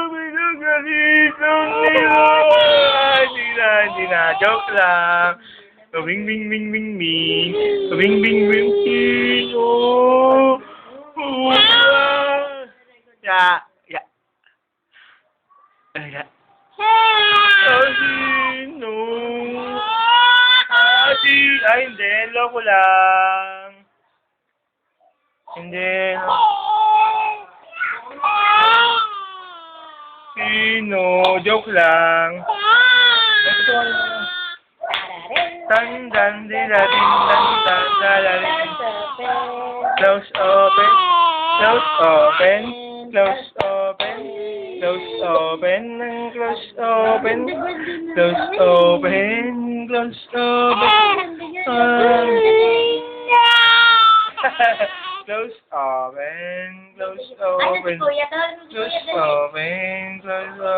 Pinagalitong nila. Hindi na. Joke lang. Bing, bing, bing, bing, bing. Bing, bing, bing, bing. Oh. Oh. Ya. Ya. Ya. Sino? Ay, hindi. Loko lang. Hindi. Sino? Joke lang. Tan dan di da din dan dan da da din. Close open. Close open. Close open. Close open. Close open. Close open. Close open. Close open. Close open. Close open. Close open.